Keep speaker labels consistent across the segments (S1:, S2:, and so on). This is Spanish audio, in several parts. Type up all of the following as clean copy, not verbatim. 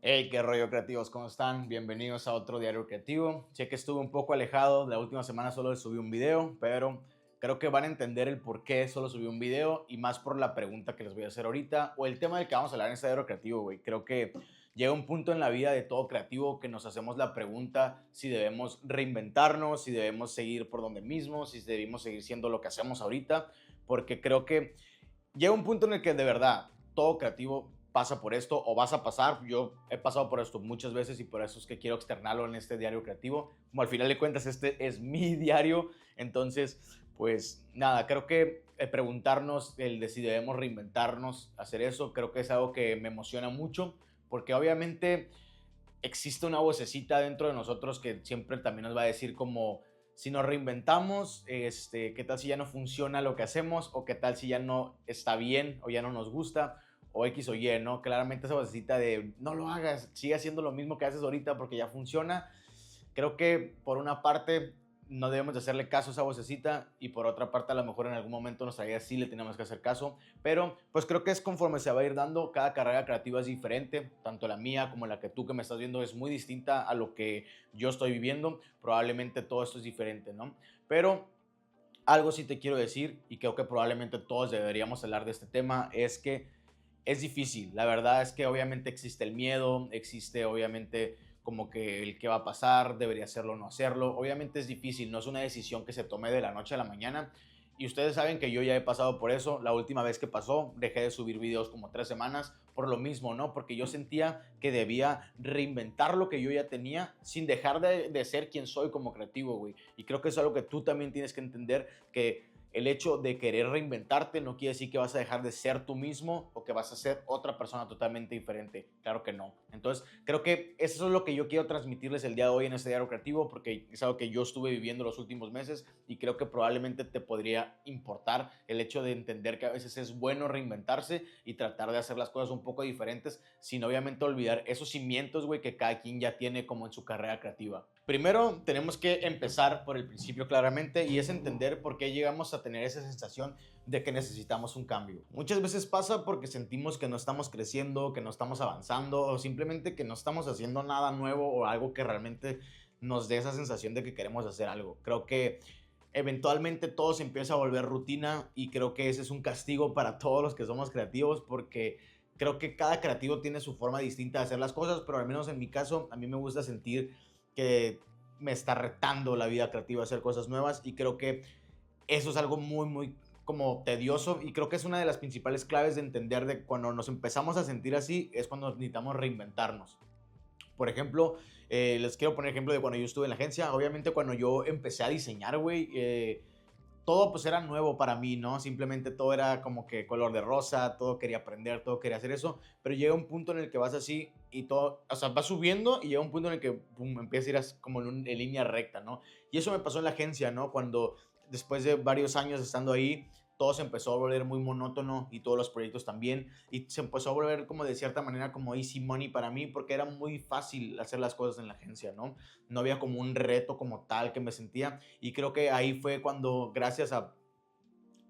S1: Hey, qué rollo creativos, ¿cómo están? Bienvenidos a otro diario creativo. Sé que estuve un poco alejado, la última semana solo les subí un video, pero creo que van a entender el por qué solo subí un video y más por la pregunta que les voy a hacer ahorita o el tema del que vamos a hablar en este diario creativo, güey. Creo que llega un punto en la vida de todo creativo que nos hacemos la pregunta si debemos reinventarnos, si debemos seguir por donde mismo, si debemos seguir siendo lo que hacemos ahorita, porque creo que llega un punto en el que de verdad todo creativo pasa por esto o vas a pasar. Yo he pasado por esto muchas veces y por eso es que quiero externarlo en este diario creativo. Como al final de cuentas este es mi diario, entonces pues nada, creo que preguntarnos el de si debemos reinventarnos, hacer eso, creo que es algo que me emociona mucho porque obviamente existe una vocecita dentro de nosotros que siempre también nos va a decir como si nos reinventamos, qué tal si ya no funciona lo que hacemos o qué tal si ya no está bien o ya no nos gusta o X o Y, ¿no? Claramente esa vocecita de no lo hagas, sigue haciendo lo mismo que haces ahorita porque ya funciona. Creo que por una parte no debemos de hacerle caso a esa vocecita y por otra parte a lo mejor en algún momento nuestra vida sí le tenemos que hacer caso, pero pues creo que es conforme se va a ir dando, cada carrera creativa es diferente, tanto la mía como la que tú que me estás viendo es muy distinta a lo que yo estoy viviendo, probablemente todo esto es diferente, ¿no? Pero algo sí te quiero decir y creo que probablemente todos deberíamos hablar de este tema, es que es difícil. La verdad es que obviamente existe el miedo, existe obviamente como que el qué va a pasar, debería hacerlo o no hacerlo. Obviamente es difícil, no es una decisión que se tome de la noche a la mañana. Y ustedes saben que yo ya he pasado por eso. La última vez que pasó, dejé de subir videos como 3 semanas por lo mismo, ¿no? Porque yo sentía que debía reinventar lo que yo ya tenía sin dejar de ser quien soy como creativo, güey. Y creo que es algo que tú también tienes que entender, que el hecho de querer reinventarte no quiere decir que vas a dejar de ser tú mismo o que vas a ser otra persona totalmente diferente. Claro que no. Entonces, creo que eso es lo que yo quiero transmitirles el día de hoy en este diario creativo, porque es algo que yo estuve viviendo los últimos meses y creo que probablemente te podría importar el hecho de entender que a veces es bueno reinventarse y tratar de hacer las cosas un poco diferentes, sin obviamente olvidar esos cimientos, güey, que cada quien ya tiene como en su carrera creativa. Primero, tenemos que empezar por el principio claramente y es entender por qué llegamos a tener esa sensación de que necesitamos un cambio. Muchas veces pasa porque sentimos que no estamos creciendo, que no estamos avanzando o simplemente que no estamos haciendo nada nuevo o algo que realmente nos dé esa sensación de que queremos hacer algo. Creo que eventualmente todo se empieza a volver rutina y creo que ese es un castigo para todos los que somos creativos porque creo que cada creativo tiene su forma distinta de hacer las cosas, pero al menos en mi caso a mí me gusta sentir que me está retando la vida creativa a hacer cosas nuevas y creo que eso es algo muy, muy como tedioso y creo que es una de las principales claves de entender de cuando nos empezamos a sentir así es cuando necesitamos reinventarnos. Por ejemplo, les quiero poner ejemplo de cuando yo estuve en la agencia. Obviamente cuando yo empecé a diseñar, güey, todo pues era nuevo para mí, ¿no? Simplemente todo era como que color de rosa, todo quería aprender, todo quería hacer eso, pero llega un punto en el que vas así y todo, o sea, vas subiendo y llega un punto en el que pum, empieza a ir como en línea recta, ¿no? Y eso me pasó en la agencia, ¿no? Cuando después de varios años estando ahí, todo se empezó a volver muy monótono y todos los proyectos también, y se empezó a volver como de cierta manera como easy money para mí, porque era muy fácil hacer las cosas en la agencia, ¿no? No había como un reto como tal que me sentía, y creo que ahí fue cuando, gracias a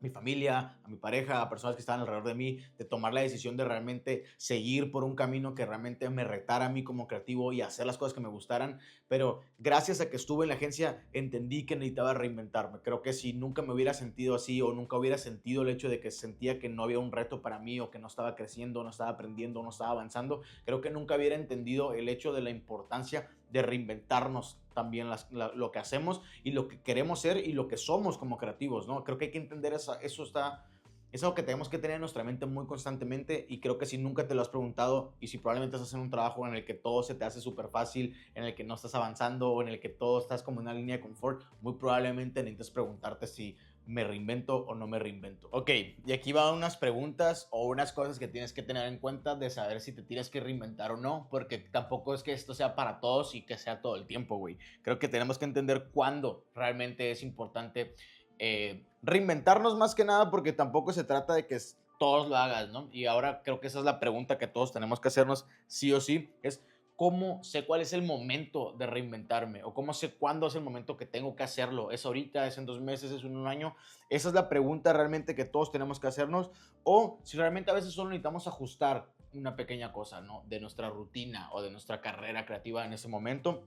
S1: mi familia, a mi pareja, a personas que estaban alrededor de mí, de tomar la decisión de realmente seguir por un camino que realmente me retara a mí como creativo y hacer las cosas que me gustaran. Pero gracias a que estuve en la agencia, entendí que necesitaba reinventarme. Creo que si nunca me hubiera sentido así o nunca hubiera sentido el hecho de que sentía que no había un reto para mí o que no estaba creciendo, no estaba aprendiendo, no estaba avanzando, creo que nunca hubiera entendido el hecho de la importancia de reinventarnos también lo que hacemos y lo que queremos ser y lo que somos como creativos, ¿no? Creo que hay que entender eso está, es algo que tenemos que tener en nuestra mente muy constantemente y creo que si nunca te lo has preguntado y si probablemente estás en un trabajo en el que todo se te hace súper fácil, en el que no estás avanzando o en el que todo estás como en una línea de confort, muy probablemente necesites preguntarte si me reinvento o no me reinvento. Ok, y aquí van unas preguntas o unas cosas que tienes que tener en cuenta de saber si te tienes que reinventar o no, porque tampoco es que esto sea para todos y que sea todo el tiempo, güey. Creo que tenemos que entender cuándo realmente es importante reinventarnos más que nada, porque tampoco se trata de que todos lo hagas, ¿no? Y ahora creo que esa es la pregunta que todos tenemos que hacernos sí o sí, es ¿cómo sé cuál es el momento de reinventarme? ¿O cómo sé cuándo es el momento que tengo que hacerlo? ¿Es ahorita? ¿Es en 2 meses? ¿Es en un año? Esa es la pregunta realmente que todos tenemos que hacernos. O si realmente a veces solo necesitamos ajustar una pequeña cosa, ¿no? De nuestra rutina o de nuestra carrera creativa en ese momento.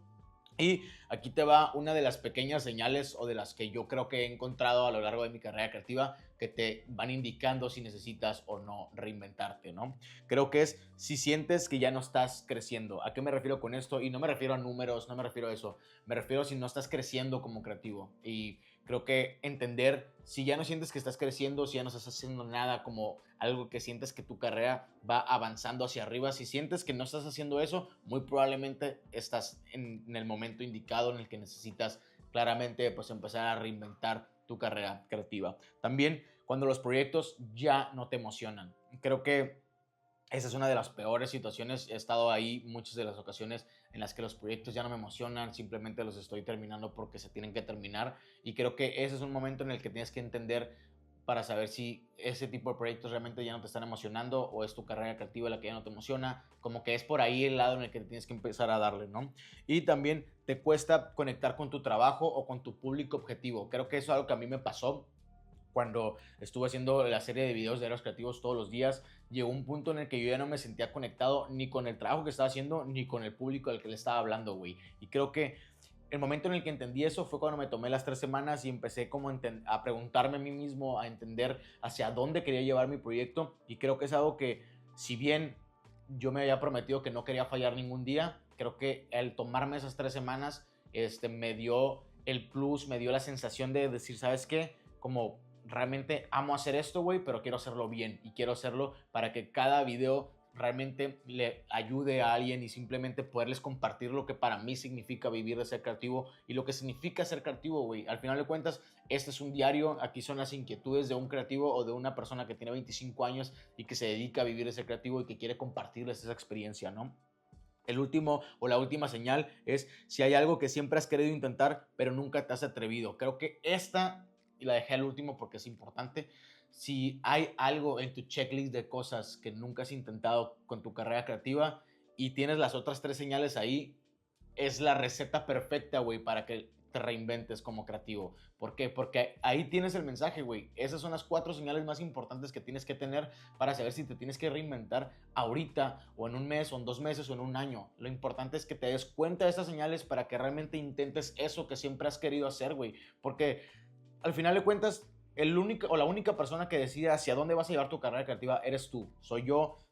S1: Y aquí te va una de las pequeñas señales o de las que yo creo que he encontrado a lo largo de mi carrera creativa que te van indicando si necesitas o no reinventarte, ¿no? Creo que es si sientes que ya no estás creciendo. ¿A qué me refiero con esto? Y no me refiero a números, no me refiero a eso. Me refiero a si no estás creciendo como creativo. Y creo que entender si ya no sientes que estás creciendo, si ya no estás haciendo nada como algo que sientes que tu carrera va avanzando hacia arriba, si sientes que no estás haciendo eso, muy probablemente estás en el momento indicado en el que necesitas claramente pues empezar a reinventar tu carrera creativa. También cuando los proyectos ya no te emocionan. Creo que esa es una de las peores situaciones. He estado ahí muchas de las ocasiones en las que los proyectos ya no me emocionan, simplemente los estoy terminando porque se tienen que terminar. Y creo que ese es un momento en el que tienes que entender para saber si ese tipo de proyectos realmente ya no te están emocionando o es tu carrera creativa la que ya no te emociona. Como que es por ahí el lado en el que tienes que empezar a darle, ¿no? Y también te cuesta conectar con tu trabajo o con tu público objetivo. Creo que eso es algo que a mí me pasó cuando estuve haciendo la serie de videos de Héroes Creativos todos los días. Llegó un punto en el que yo ya no me sentía conectado ni con el trabajo que estaba haciendo ni con el público al que le estaba hablando, güey. Y creo que el momento en el que entendí eso fue cuando me tomé las 3 semanas y empecé como a preguntarme a mí mismo, a entender hacia dónde quería llevar mi proyecto. Y creo que es algo que, si bien yo me había prometido que no quería fallar ningún día, creo que el tomarme esas 3 semanas me dio el plus, me dio la sensación de decir, ¿sabes qué? Como realmente amo hacer esto, güey, pero quiero hacerlo bien y quiero hacerlo para que cada video realmente le ayude a alguien y simplemente poderles compartir lo que para mí significa vivir de ser creativo y lo que significa ser creativo, güey. Al final de cuentas, este es un diario, aquí son las inquietudes de un creativo o de una persona que tiene 25 años y que se dedica a vivir de ser creativo y que quiere compartirles esa experiencia, ¿no? El último o la última señal es si hay algo que siempre has querido intentar, pero nunca te has atrevido. Creo que esta, y la dejé al último porque es importante, si hay algo en tu checklist de cosas que nunca has intentado con tu carrera creativa y tienes las otras 3 señales ahí, es la receta perfecta, güey, para que te reinventes como creativo. ¿Por qué? Porque ahí tienes el mensaje, güey. Esas son las 4 señales más importantes que tienes que tener para saber si te tienes que reinventar ahorita o en un mes o en 2 meses o en un año. Lo importante es que te des cuenta de esas señales para que realmente intentes eso que siempre has querido hacer, güey. Porque al final de cuentas, el único o la única persona que decide hacia dónde vas a llevar tu carrera creativa eres tú. Soy yo,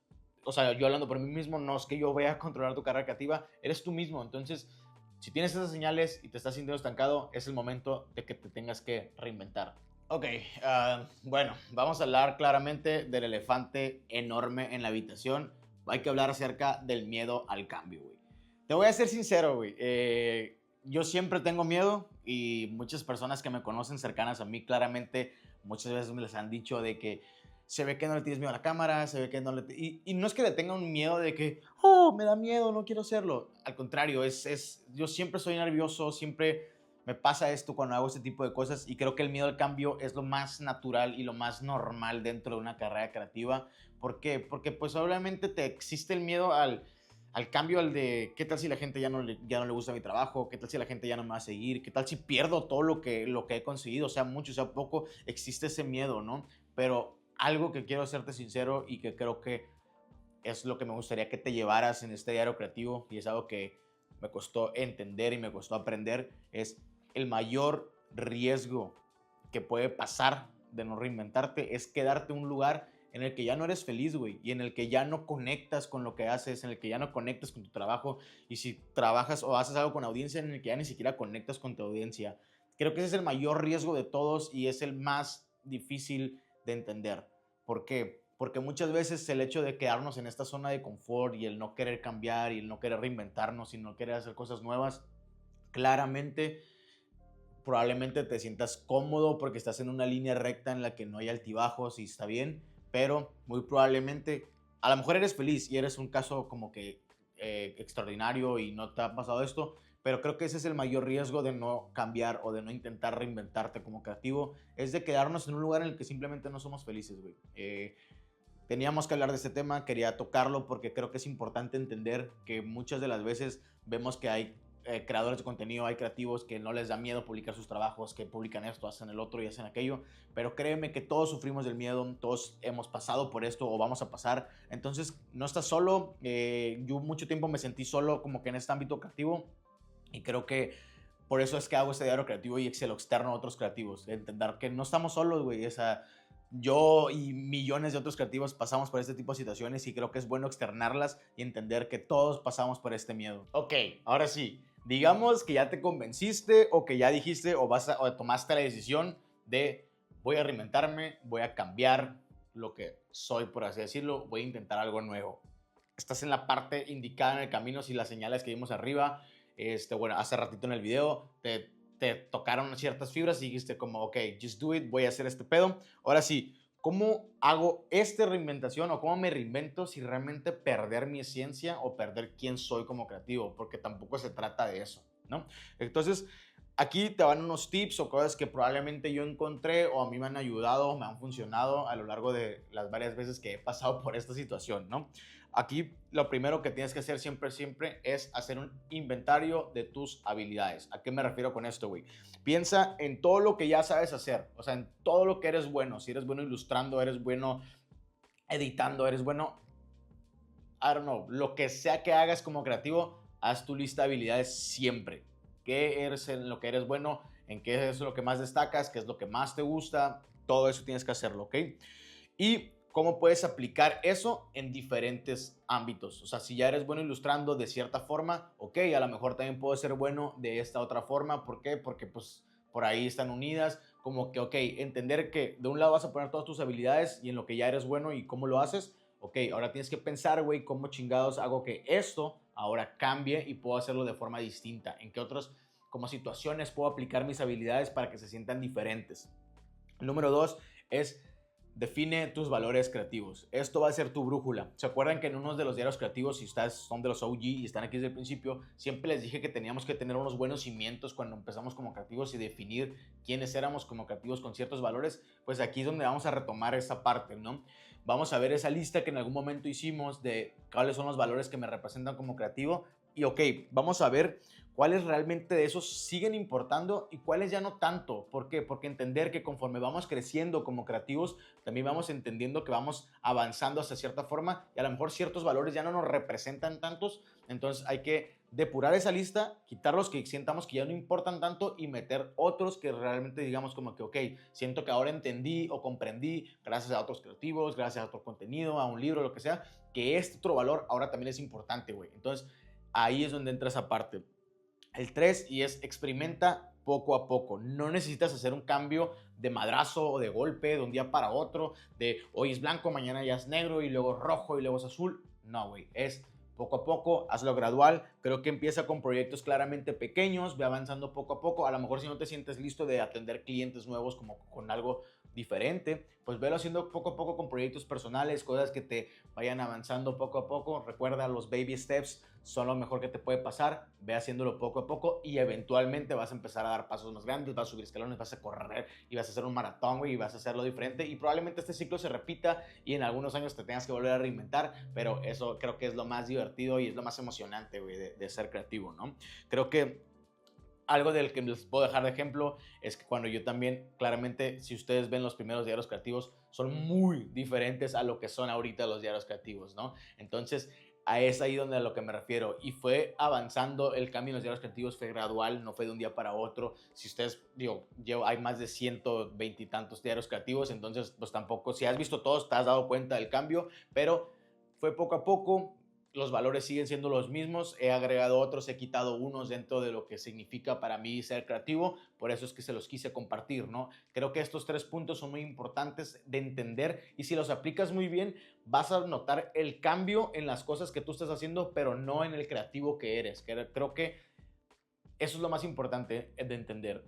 S1: o sea, yo hablando por mí mismo, no es que yo vaya a controlar tu carrera creativa, eres tú mismo. Entonces, si tienes esas señales y te estás sintiendo estancado, es el momento de que te tengas que reinventar. Ok, bueno, vamos a hablar claramente del elefante enorme en la habitación. Hay que hablar acerca del miedo al cambio, güey. Te voy a ser sincero, güey. Yo siempre tengo miedo y muchas personas que me conocen cercanas a mí claramente muchas veces me les han dicho de que se ve que no le tienes miedo a la cámara, se ve que no le... Y no es que le tenga un miedo de que, oh, me da miedo, no quiero hacerlo. Al contrario, yo siempre soy nervioso, siempre me pasa esto cuando hago este tipo de cosas y creo que el miedo al cambio es lo más natural y lo más normal dentro de una carrera creativa. ¿Por qué? Porque pues obviamente te existe el miedo al cambio, al de qué tal si la gente ya no le gusta mi trabajo, qué tal si la gente ya no me va a seguir, qué tal si pierdo todo lo que he conseguido, sea mucho, sea poco, existe ese miedo, ¿no? Pero algo que quiero serte sincero y que creo que es lo que me gustaría que te llevaras en este diario creativo y es algo que me costó entender y me costó aprender, es el mayor riesgo que puede pasar de no reinventarte es quedarte en un lugar en el que ya no eres feliz, güey, y en el que ya no conectas con lo que haces, en el que ya no conectas con tu trabajo, y si trabajas o haces algo con audiencia en el que ya ni siquiera conectas con tu audiencia. Creo que ese es el mayor riesgo de todos y es el más difícil de entender. ¿Por qué? Porque muchas veces el hecho de quedarnos en esta zona de confort y el no querer cambiar y el no querer reinventarnos y no querer hacer cosas nuevas, claramente probablemente te sientas cómodo porque estás en una línea recta en la que no hay altibajos y está bien, pero muy probablemente a lo mejor eres feliz y eres un caso como que extraordinario y no te ha pasado esto, pero creo que ese es el mayor riesgo de no cambiar o de no intentar reinventarte como creativo, es de quedarnos en un lugar en el que simplemente no somos felices, güey. Teníamos que hablar de este tema, quería tocarlo porque creo que es importante entender que muchas de las veces vemos que hay creadores de contenido, hay creativos que no les da miedo publicar sus trabajos, que publican esto, hacen el otro y hacen aquello, pero créeme que todos sufrimos del miedo, todos hemos pasado por esto o vamos a pasar, entonces no estás solo. Yo mucho tiempo me sentí solo como que en este ámbito creativo y creo que por eso es que hago este diario creativo y se lo externo a otros creativos, entender que no estamos solos, güey, o sea, yo y millones de otros creativos pasamos por este tipo de situaciones y creo que es bueno externarlas y entender que todos pasamos por este miedo. Ok, ahora sí, digamos que ya te convenciste o que ya dijiste o tomaste la decisión de voy a reinventarme, voy a cambiar lo que soy, por así decirlo, voy a intentar algo nuevo. Estás en la parte indicada en el camino si las señales que vimos arriba, bueno, hace ratito en el video te tocaron ciertas fibras y dijiste como, ok, just do it, voy a hacer este pedo. Ahora sí, ¿cómo hago esta reinventación o cómo me reinvento si realmente perder mi esencia o perder quién soy como creativo? Porque tampoco se trata de eso, ¿no? Entonces, aquí te van unos tips o cosas que probablemente yo encontré o a mí me han ayudado, me han funcionado a lo largo de las varias veces que he pasado por esta situación, ¿no? Aquí lo primero que tienes que hacer siempre es hacer un inventario de tus habilidades. ¿A qué me refiero con esto, güey? Piensa en todo lo que ya sabes hacer, o sea, en todo lo que eres bueno. Si eres bueno ilustrando, eres bueno editando, eres bueno, I don't know, lo que sea que hagas como creativo, haz tu lista de habilidades siempre. ¿Qué eres en lo que eres bueno? ¿En qué es lo que más destacas? ¿Qué es lo que más te gusta? Todo eso tienes que hacerlo, ¿ok? Y cómo puedes aplicar eso en diferentes ámbitos. O sea, si ya eres bueno ilustrando de cierta forma, ok, a lo mejor también puedo ser bueno de esta otra forma. ¿Por qué? Porque pues por ahí están unidas. Como que, ok, entender que de un lado vas a poner todas tus habilidades y en lo que ya eres bueno y cómo lo haces. Ok, ahora tienes que pensar, güey, cómo chingados hago que esto ahora cambie y puedo hacerlo de forma distinta. En qué otras como situaciones puedo aplicar mis habilidades para que se sientan diferentes. El número 2 es define tus valores creativos. Esto va a ser tu brújula. ¿Se acuerdan que en unos de los diarios creativos, si ustedes son de los OG y están aquí desde el principio, siempre les dije que teníamos que tener unos buenos cimientos cuando empezamos como creativos y definir quiénes éramos como creativos con ciertos valores? Pues aquí es donde vamos a retomar esa parte, ¿no? Vamos a ver esa lista que en algún momento hicimos de cuáles son los valores que me representan como creativo y ok, vamos a ver cuáles realmente de esos siguen importando y cuáles ya no tanto. ¿Por qué? Porque entender que conforme vamos creciendo como creativos, también vamos entendiendo que vamos avanzando hasta cierta forma y a lo mejor ciertos valores ya no nos representan tantos. Entonces hay que depurar esa lista, quitar los que sientamos que ya no importan tanto y meter otros que realmente digamos como que, ok, siento que ahora entendí o comprendí gracias a otros creativos, gracias a otro contenido, a un libro, lo que sea, que este otro valor ahora también es importante, güey. Entonces ahí es donde entra esa parte. El 3 y es experimenta poco a poco. No necesitas hacer un cambio de madrazo o de golpe de un día para otro, de hoy es blanco, mañana ya es negro y luego rojo y luego es azul. No, güey, es poco a poco, hazlo gradual. Creo que empieza con proyectos claramente pequeños, ve avanzando poco a poco. A lo mejor si no te sientes listo de atender clientes nuevos como con algo diferente, pues velo haciendo poco a poco con proyectos personales, cosas que te vayan avanzando poco a poco. Recuerda, los baby steps son lo mejor que te puede pasar. Ve haciéndolo poco a poco y eventualmente vas a empezar a dar pasos más grandes, vas a subir escalones, vas a correr y vas a hacer un maratón, güey, y vas a hacerlo diferente y probablemente este ciclo se repita y en algunos años te tengas que volver a reinventar, pero eso creo que es lo más divertido y es lo más emocionante, güey, de ser creativo, ¿no? Creo que algo del que les puedo dejar de ejemplo es que cuando yo también, claramente, si ustedes ven los primeros diarios creativos, son muy diferentes a lo que son ahorita los diarios creativos, ¿no? Entonces, es ahí donde a lo que me refiero. Y fue avanzando el cambio en los diarios creativos, fue gradual, no fue de un día para otro. Si ustedes, digo, hay más de 120 y tantos diarios creativos, entonces, pues tampoco, si has visto todos, te has dado cuenta del cambio, pero fue poco a poco. Los valores siguen siendo los mismos, he agregado otros, he quitado unos dentro de lo que significa para mí ser creativo, por eso es que se los quise compartir, ¿no? Creo que estos 3 puntos son muy importantes de entender y si los aplicas muy bien, vas a notar el cambio en las cosas que tú estás haciendo, pero no en el creativo que eres. Creo que eso es lo más importante de entender.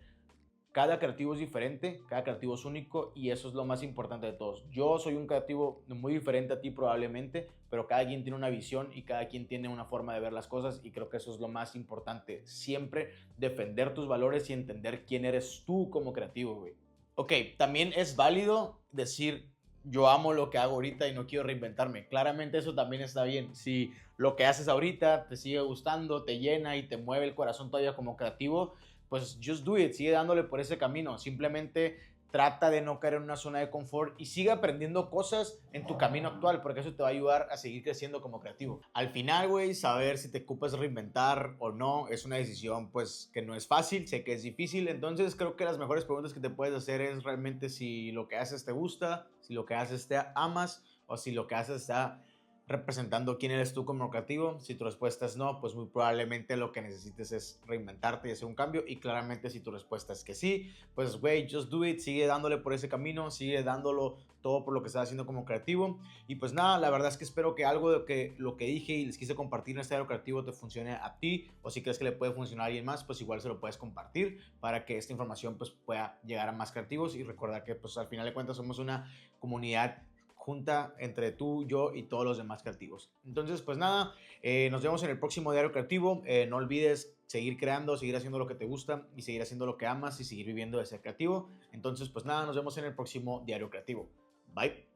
S1: Cada creativo es diferente, cada creativo es único y eso es lo más importante de todos. Yo soy un creativo muy diferente a ti probablemente, pero cada quien tiene una visión y cada quien tiene una forma de ver las cosas y creo que eso es lo más importante. Siempre defender tus valores y entender quién eres tú como creativo, güey. Ok, también es válido decir, yo amo lo que hago ahorita y no quiero reinventarme. Claramente eso también está bien. Si lo que haces ahorita te sigue gustando, te llena y te mueve el corazón todavía como creativo, pues just do it, sigue dándole por ese camino. Simplemente trata de no caer en una zona de confort y sigue aprendiendo cosas en tu camino actual, porque eso te va a ayudar a seguir creciendo como creativo. Al final, güey, saber si te ocupas reinventar o no es una decisión, pues, que no es fácil, sé que es difícil, entonces creo que las mejores preguntas que te puedes hacer es realmente si lo que haces te gusta, si lo que haces te amas o si lo que haces está representando quién eres tú como creativo. Si tu respuesta es no, pues muy probablemente lo que necesites es reinventarte y hacer un cambio. Y claramente si tu respuesta es que sí, pues güey, just do it, sigue dándole por ese camino, sigue dándolo todo por lo que estás haciendo como creativo. Y pues nada, la verdad es que espero que algo de lo que dije y les quise compartir en este año creativo te funcione a ti, o si crees que le puede funcionar a alguien más, pues igual se lo puedes compartir para que esta información pues pueda llegar a más creativos. Y recordar que pues al final de cuentas somos una comunidad junta entre tú, yo y todos los demás creativos. Entonces, pues nada, nos vemos en el próximo Diario Creativo. No olvides seguir creando, seguir haciendo lo que te gusta y seguir haciendo lo que amas y seguir viviendo de ser creativo. Entonces, pues nada, nos vemos en el próximo Diario Creativo. Bye.